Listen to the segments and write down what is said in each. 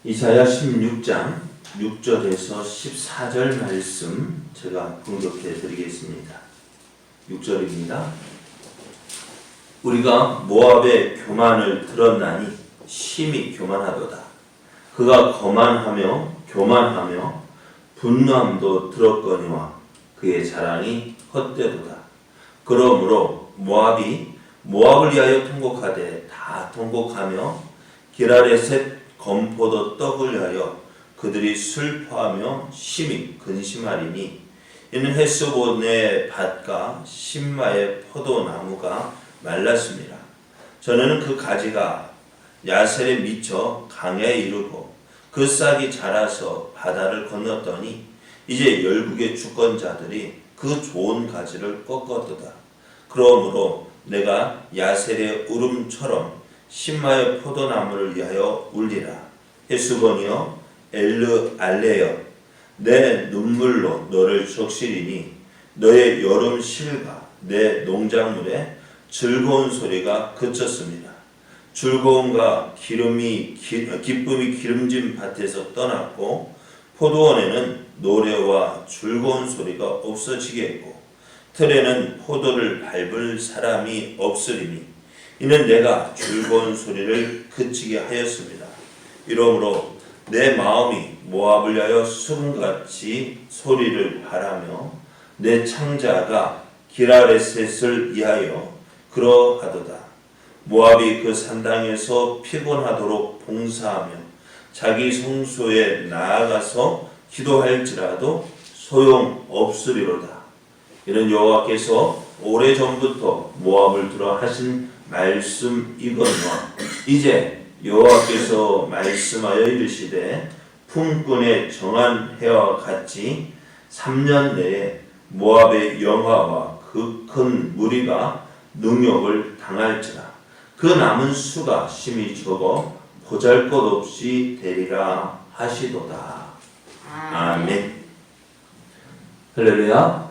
이사야 16장 6절에서 14절 말씀 제가 공독해 드리겠습니다. 6절입니다. 우리가 모압의 교만을 들었나니 심히 교만하도다. 그가 거만하며 교만하며 분노함도 들었거니와 그의 자랑이 헛되도다. 그러므로 모압을 위하여 통곡하되 다 통곡하며 기라레셋 검포도 떡을 위하여 그들이 슬퍼하며 심히 근심하리니 이는 헤스본의 밭과 신마의 포도나무가 말랐습니다. 전에는 그 가지가 야셀에 미쳐 강야에 이르고 그 싹이 자라서 바다를 건넜더니 이제 열국의 주권자들이 그 좋은 가지를 꺾었도다. 그러므로 내가 야셀의 울음처럼 신마의 포도나무를 위하여 울리라. 헤스본이여 엘르 알레여 내 눈물로 너를 적시리니 너의 여름 실과 내 농작물에 즐거운 소리가 그쳤습니다. 즐거움과 기쁨이 기름진 밭에서 떠났고 포도원에는 노래와 즐거운 소리가 없어지겠고 틀에는 포도를 밟을 사람이 없으리니 이는 내가 즐거운 소리를 그치게 하였습니다. 이러므로 내 마음이 모압을 위하여 수금같이 소리를 바라며 내 창자가 기라레셋을 위하여 그러하도다. 모압이 그 산당에서 피곤하도록 봉사하며 자기 성소에 나아가서 기도할지라도 소용없으리로다. 이는 여호와께서 오래전부터 모압을 들어 하신 말씀이거니와 이제 여호와께서 말씀하여 이르시되 품꾼의 정한 해와 같이 3년 내에 모압의 영화와 그 큰 무리가 능욕을 당할지라. 그 남은 수가 심히 적어 보잘것없이 되리라 하시도다. 아멘. 할렐루야.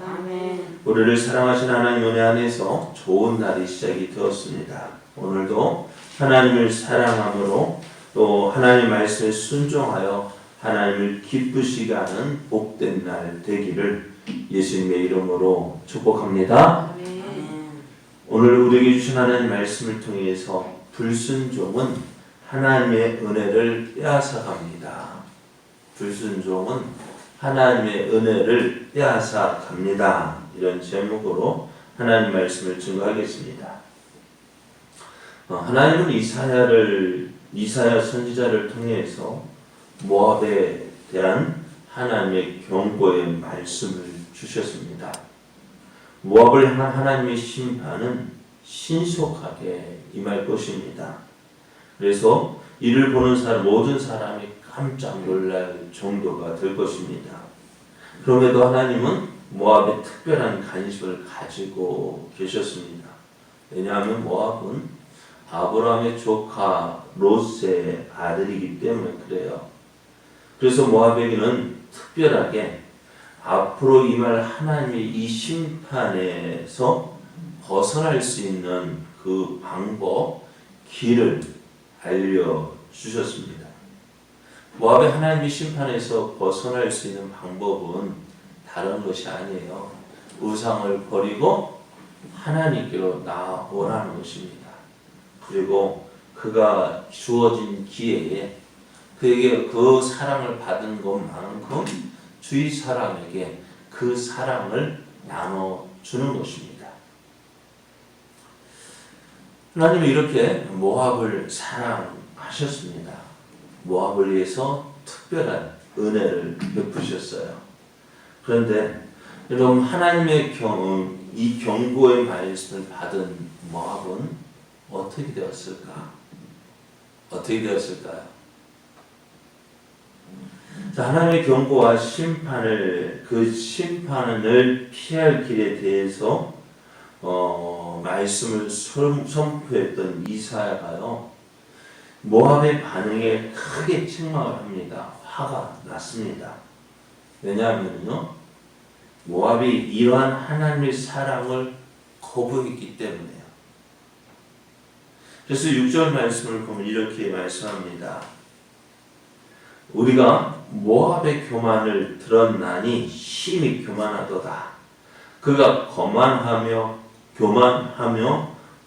우리를 사랑하신 하나님 은혜 안에서 좋은 날이 시작이 되었습니다. 오늘도 하나님을 사랑함으로 또 하나님 말씀에 순종하여 하나님을 기쁘시게 하는 복된 날 되기를 예수님의 이름으로 축복합니다. 오늘 우리에게 주신 하나님 말씀을 통해서 불순종은 하나님의 은혜를 빼앗아갑니다. 불순종은 하나님의 은혜를 빼앗아갑니다. 이런 제목으로 하나님 말씀을 증거하겠습니다. 하나님은 이사야 선지자를 통해서 모압에 대한 하나님의 경고의 말씀을 주셨습니다. 모압을 향한 하나님의 심판은 신속하게 임할 것입니다. 그래서 이를 보는 모든 사람이 깜짝 놀랄 정도가 될 것입니다. 그럼에도 하나님은 모압에 특별한 관심을 가지고 계셨습니다. 왜냐하면 모압은 아브라함의 조카 롯의 아들이기 때문에 그래요. 그래서 모압에게는 특별하게 앞으로 임할 하나님의 이 심판에서 벗어날 수 있는 그 방법, 길을 알려주셨습니다. 모압의 하나님의 심판에서 벗어날 수 있는 방법은 다른 것이 아니에요. 우상을 버리고 하나님께로 나아오라는 것입니다. 그리고 그가 주어진 기회에 그에게 그 사랑을 받은 것만큼 주위 사람에게 그 사랑을 나눠주는 것입니다. 하나님은 이렇게 모압을 사랑하셨습니다. 모압을 위해서 특별한 은혜를 베푸셨어요. 그런데 여러분 하나님의 이 경고의 말씀을 받은 모압은 어떻게 되었을까? 어떻게 되었을까요? 자, 하나님의 경고와 그 심판을 피할 길에 대해서 말씀을 선포했던 이사야가요, 모압의 반응에 크게 책망을 합니다. 화가 났습니다. 왜냐하면요, 모압이 이러한 하나님의 사랑을 거부했기 때문에요. 그래서 6절 말씀을 보면 이렇게 말씀합니다. 우리가 모압의 교만을 들었나니 심히 교만하도다. 그가 교만하며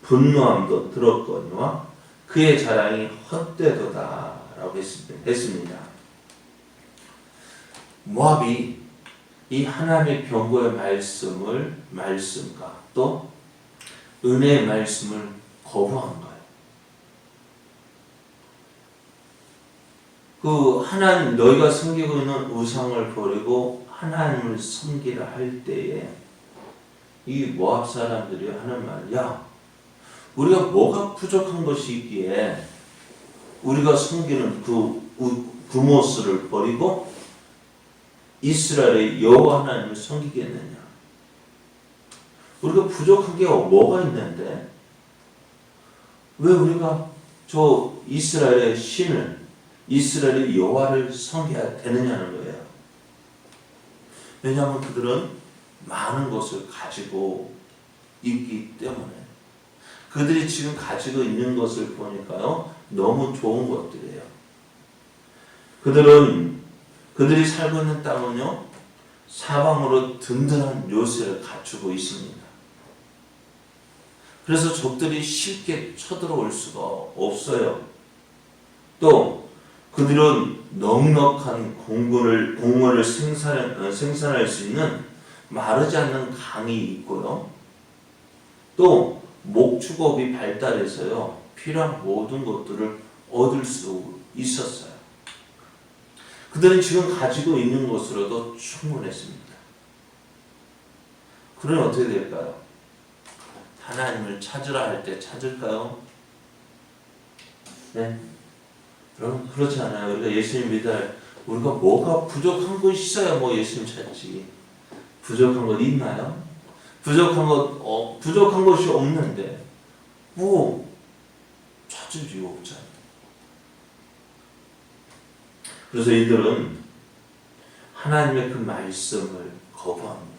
분노함도 들었거니와 그의 자랑이 헛되도다 라고 했습니다. 모압이 이 하나님의 경고의 말씀과 또 은혜의 말씀을 거부한 거예요. 하나님, 너희가 섬기고 있는 우상을 버리고 하나님을 섬기라 할 때에 이 모압 사람들이 하는 말, 야, 우리가 뭐가 부족한 것이 있기에 우리가 섬기는 구모스를 버리고 이스라엘의 여호와 하나님을 섬기겠느냐? 우리가 부족한 게 뭐가 있는데 왜 우리가 저 이스라엘의 신을, 이스라엘의 여호와를 섬겨야 되느냐는 거예요. 왜냐하면 그들은 많은 것을 가지고 있기 때문에, 그들이 지금 가지고 있는 것을 보니까요, 너무 좋은 것들이에요. 그들이 살고 있는 땅은요, 사방으로 든든한 요새를 갖추고 있습니다. 그래서 적들이 쉽게 쳐들어올 수가 없어요. 또 그들은 넉넉한 곡물을 생산할 수 있는 마르지 않는 강이 있고요. 또 목축업이 발달해서요, 필요한 모든 것들을 얻을 수 있었어요. 그들은 지금 가지고 있는 것으로도 충분했습니다. 그러면 어떻게 될까요? 하나님을 찾으라 할 때 찾을까요? 네? 여러분, 그렇지 않아요. 우리가 예수님 믿어야, 우리가 뭐가 부족한 것이 있어야 예수님 찾지. 부족한 것 있나요? 부족한 것이 없는데 찾을 이유 없잖아요. 그래서 이들은 하나님의 그 말씀을 거부합니다.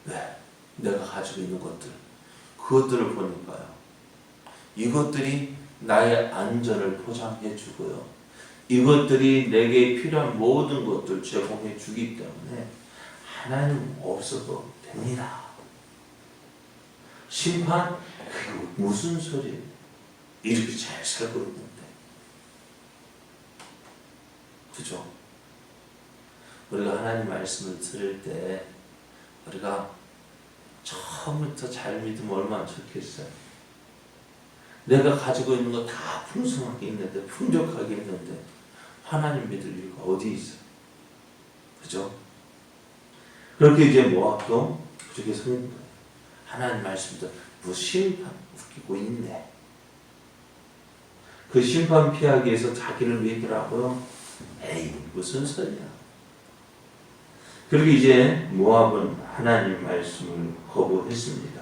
왜? 내가 가지고 있는 그것들을 보니까요, 이것들이 나의 안전을 보장해 주고요, 이것들이 내게 필요한 모든 것들 제공해 주기 때문에 하나님 없어도 됩니다. 심판? 그게 무슨 소리예요? 이렇게 잘 살고 있는데. 그죠? 우리가 하나님 말씀을 들을 때 우리가 처음부터 잘 믿으면 얼마나 좋겠어요. 내가 가지고 있는 거 다 풍성하게 있는데, 풍족하게 있는데 하나님 믿을 이유가 어디 있어요? 그죠? 그렇게 이제 모압도 그렇게 서 있는 거예요. 하나님 말씀도 심판 웃기고 있네. 그 심판 피하기 위해서 자기를 믿으라고요? 에이, 무슨 소리야. 그리고 이제 모압은 하나님 말씀을 거부했습니다.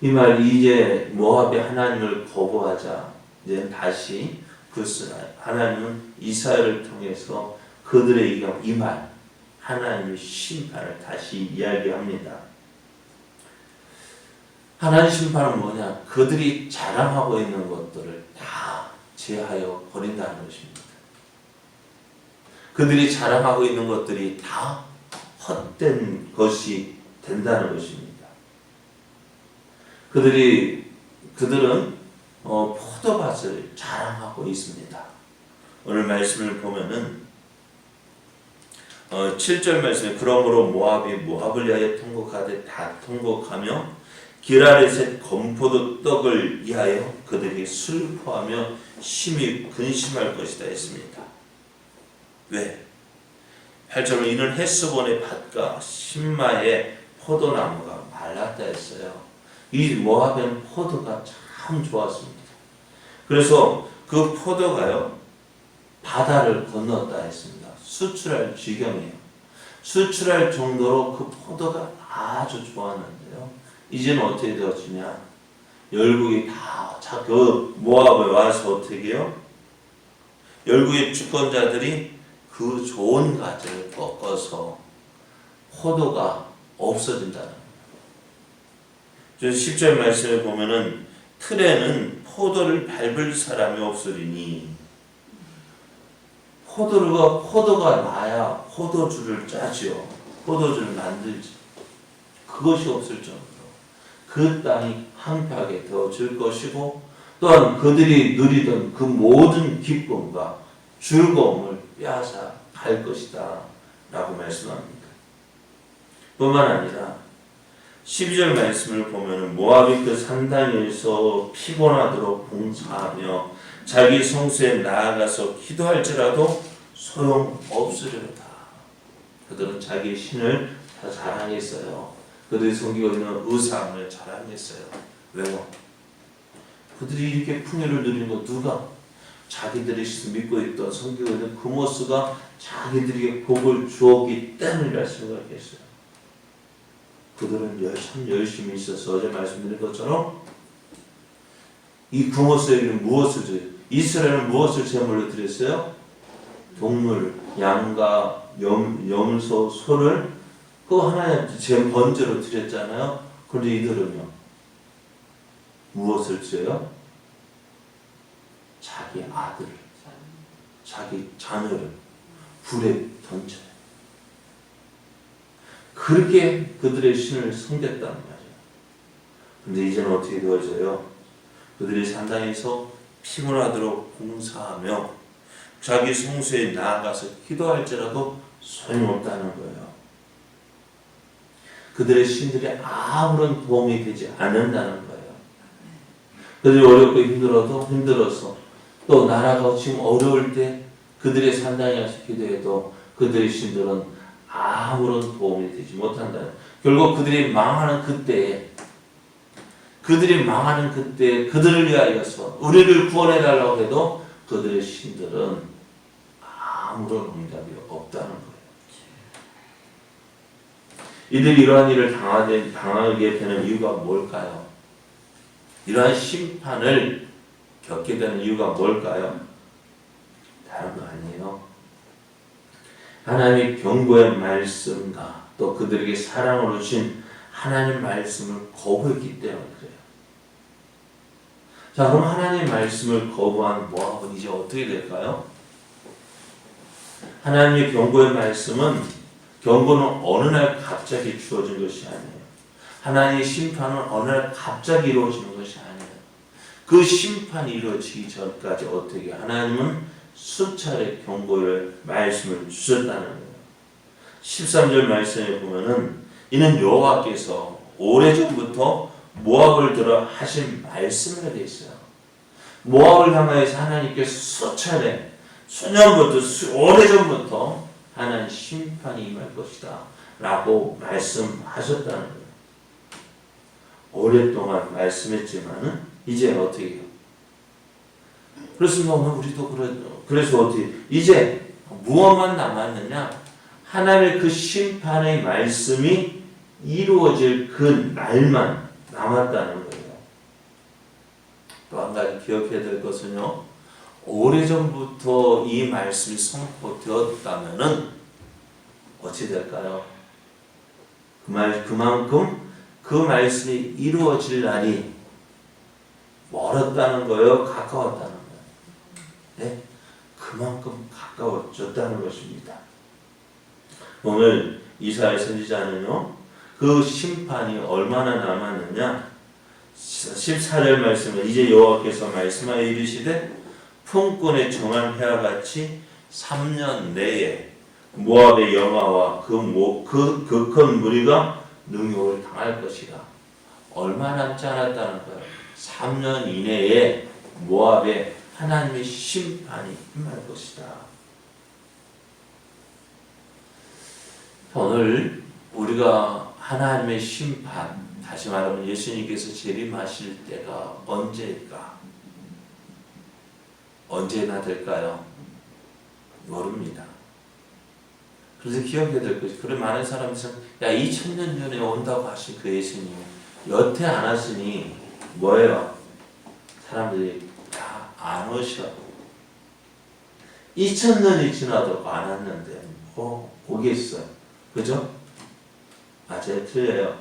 이 말이 이제 모압이 하나님을 거부하자 이제 다시 하나님은 이사야를 통해서 그들의 이 말, 하나님의 심판을 다시 이야기합니다. 하나님의 심판은 뭐냐? 그들이 자랑하고 있는 것들을 다 제하여 버린다는 것입니다. 그들이 자랑하고 있는 것들이 다 헛된 것이 된다는 것입니다. 그들은 포도밭을 자랑하고 있습니다. 오늘 말씀을 보면은 7절 말씀에 그러므로 모압이 모압을 위하여 통곡하되 다 통곡하며 기라렛의 건포도 떡을 위하여 그들이 슬퍼하며 심히 근심할 것이다 했습니다. 왜? 8절은 이는 헬스본의 밭과 신마의 포도나무가 말랐다 했어요. 이 모압에는 포도가 참 좋았습니다. 그래서 그 포도가요, 바다를 건넜다 했습니다. 수출할 지경이에요. 수출할 정도로 그 포도가 아주 좋았는데요, 이제는 어떻게 되었느냐? 열국이 그 모압에 와서 어떻게 해요? 열국의 주권자들이 그 좋은 가지를 꺾어서 포도가 없어진다는 거예요. 10절 말씀을 보면은 틀에는 포도를 밟을 사람이 없으리니 포도가 나야 포도주를 짜지요. 포도주를 만들지. 그것이 없을 정도로 그 땅이 황폐하게 되어질 것이고 또한 그들이 누리던 그 모든 기쁨과 즐거움을 빼앗아 갈 것이다 라고 말씀합니다. 뿐만 아니라 12절 말씀을 보면 모압이 그 산당에서 피곤하도록 봉사하며 자기 성소에 나아가서 기도할지라도 소용없으리로다. 그들은 자기의 신을 다 자랑했어요. 그들이 섬기고 있는 우상을 자랑했어요. 왜요? 그들이 이렇게 풍요를 누리는 거 누가? 자기들이 믿고 있던 섬기고 있는 그모스가 자기들에게 복을 주었기 때문이라 생각했어요. 그들은 참 열심히 있어서 어제 말씀드린 것처럼 이 그모스에게는 무엇을 줘요? 이스라엘은 무엇을 제물로 드렸어요? 동물, 양과 염소, 소를 그 하나님 제 번제로 드렸잖아요. 그런데 이들은요 무엇을 줘요? 자기 아들을, 자기 자녀를 불에 던져요. 그렇게 그들의 신을 섬겼단 말이에요. 근데 이제는 어떻게 되어져요? 그들이 산당에서 피곤하도록 봉사하며 자기 성소에 나아가서 기도할지라도 소용없다는 거예요. 그들의 신들이 아무런 도움이 되지 않는다는 거예요. 그들이 어렵고 힘들어서 또 나라가 지금 어려울 때 그들의 산당에 가서 기도해도 그들의 신들은 아무런 도움이 되지 못한다. 결국 그들이 망하는 그때에 그들을 위하여서 우리를 구원해달라고 해도 그들의 신들은 아무런 응답이 없다는 거예요. 이들이 이러한 일을 당하게 되는 이유가 뭘까요? 이러한 심판을 겪게 되는 이유가 뭘까요? 다른 거 아니에요. 하나님의 경고의 말씀과 또 그들에게 사랑으로 주신 하나님 말씀을 거부했기 때문에 그래요. 자, 그럼 하나님 말씀을 거부한 모압은 이제 어떻게 될까요? 하나님의 경고의 말씀은 경고는 어느 날 갑자기 주어진 것이 아니에요. 하나님의 심판은 어느 날 갑자기 이루어지는 것이 아니에요. 그 심판이 이루어지기 전까지 어떻게 하나님은 수차례 경고를 말씀을 주셨다는 거예요. 13절 말씀에 보면은 이는 여호와께서 오래전부터 모압을 들어 하신 말씀이라 되어 있어요. 모압을 향하여서 하나님께서 수차례 수년부터 오래전부터 하나님 심판이 임할 것이다 라고 말씀하셨다는 거예요. 오랫동안 말씀했지만은 이제 어떻게 해요? 그렇습니다. 오늘 우리도 그래서 어떻게 이제 무엇만 남았느냐? 하나님의 그 심판의 말씀이 이루어질 그 날만 남았다는 거예요. 또 한 가지 기억해야 될 것은요. 오래전부터 이 말씀이 선포되었다면은 어찌 될까요? 그만큼 그 말씀이 이루어질 날이 멀었다는 거예요? 가까웠다는 거예요? 네? 그만큼 가까워졌다는 것입니다. 오늘 이사야 선지자는요, 그 심판이 얼마나 남았느냐? 14절 말씀은 이제 여호와께서 말씀하여 이르시되 품꾼의 정한 해와 같이 3년 내에 모압의 영화와 그 큰 무리가 능욕을 당할 것이다. 얼마 남지 않았다는 거예요. 3년 이내에 모압에 하나님의 심판이 임할 것이다. 오늘 우리가 하나님의 심판, 다시 말하면 예수님께서 재림하실 때가 언제일까? 언제나 될까요? 모릅니다. 그래서 기억해야 될 것이, 그래 많은 사람들은 야 2000년 전에 온다고 하신 그 예수님 여태 안 왔으니 뭐예요? 사람들이 다 안 오셔. 2000년이 지나도 안 왔는데 뭐 오겠어요. 그죠? 맞아요. 틀려요.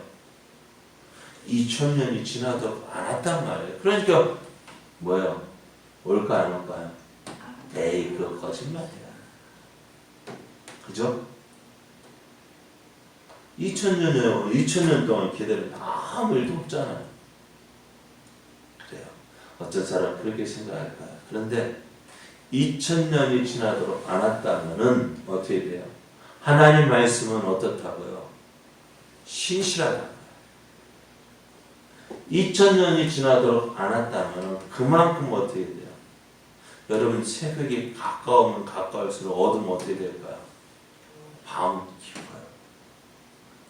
2000년이 지나도 안 왔단 말이에요. 그러니까 뭐예요? 올까 안 올까요? 에이 그거 거짓말이야. 그죠? 2000년 동안 기다리는 아무 일도 없잖아요. 그래요. 어떤 사람 그렇게 생각할 거예요. 그런데 2000년이 지나도록 안 왔다면은 어떻게 돼요? 하나님 말씀은 어떻다고요? 신실하다. 2000년이 지나도록 안 왔다면 그만큼 어떻게 돼요? 여러분 새벽이 가까우면 가까울수록 어둠은 어떻게 될까요? 밤이 깊어요.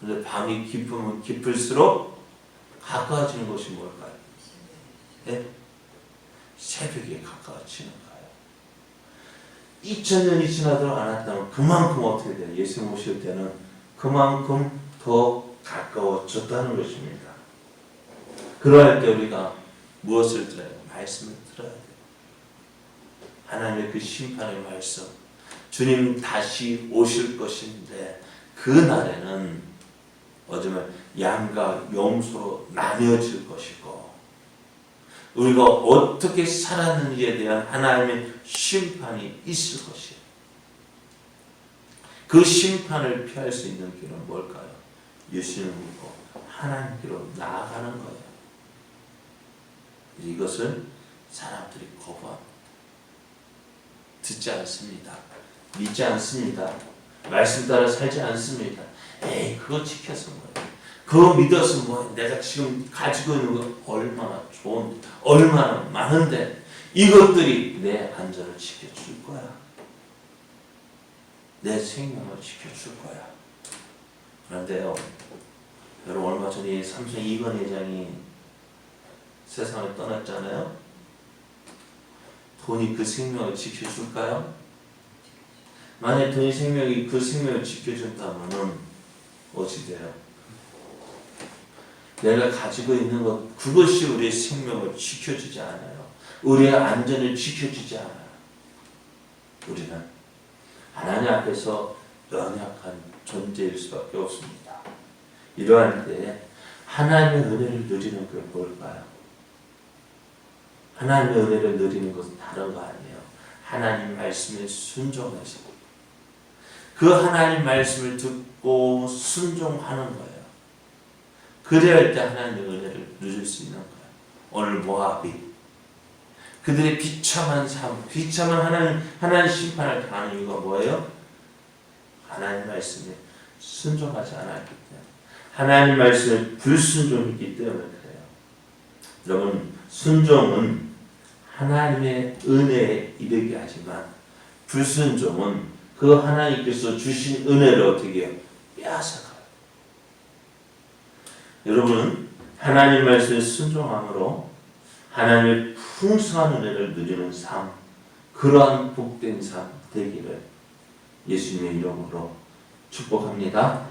근데 밤이 깊으면 깊을수록 가까워지는 것이 뭘까요? 네? 새벽에 가까워지는 거예요. 2000년이 지나도록 안 왔다면 그만큼 어떻게 돼요? 예수님 오실 때는 그만큼 더 가까워졌다는 것입니다. 그러할 때 우리가 무엇을 들어야 돼요? 말씀을 들어야 돼요. 하나님의 그 심판의 말씀. 주님 다시 오실 것인데 그 날에는 어쩌면 양과 염소로 나뉘어질 것이고 우리가 어떻게 살았는지에 대한 하나님의 심판이 있을 것이에요. 그 심판을 피할 수 있는 길은 뭘까요? 예수님을 믿고 하나님께로 나아가는 거예요. 이것을 사람들이 거부합니다. 듣지 않습니다. 믿지 않습니다. 말씀 따라 살지 않습니다. 에이 그거 지켜서 뭐야. 그거 믿어서 뭐야. 내가 지금 가지고 있는 거 얼마나 좋은 얼마나 많은데 이것들이 내 안전을 지켜줄 거야. 내 생명을 지켜줄 거야. 그런데요. 여러분 얼마 전에 삼성 이건 회장이 세상을 떠났잖아요. 돈이 그 생명을 지켜줄까요? 만약 돈이 생명이 그 생명을 지켜준다면은 어찌 돼요? 내가 가지고 있는 것 그것이 우리의 생명을 지켜주지 않아요. 우리의 안전을 지켜주지 않아요. 우리는 하나님 앞에서 연약한 존재일 수밖에 없습니다. 이러한 때에 하나님의 은혜를 누리는 게 뭘까요? 하나님의 은혜를 누리는 것은 다른 거 아니에요. 하나님 말씀에 순종해서 그 하나님 말씀을 듣고 순종하는 거예요. 그래야 할 때 하나님의 은혜를 누릴 수 있는 거예요. 오늘 모압이 그들의 비참한 삶, 비참한 하나님 심판을 당하는 이유가 뭐예요? 하나님 말씀에 순종하지 않았기 때문에 하나님 말씀에 불순종했기 때문에 그래요. 여러분 순종은 하나님의 은혜에 이르게 하지만 불순종은 그 하나님께서 주신 은혜를 어떻게 해요? 빼앗아가요. 여러분은 하나님 말씀에 순종함으로 하나님의 풍성한 은혜를 누리는 삶, 그러한 복된 삶 되기를 예수님의 이름으로 축복합니다.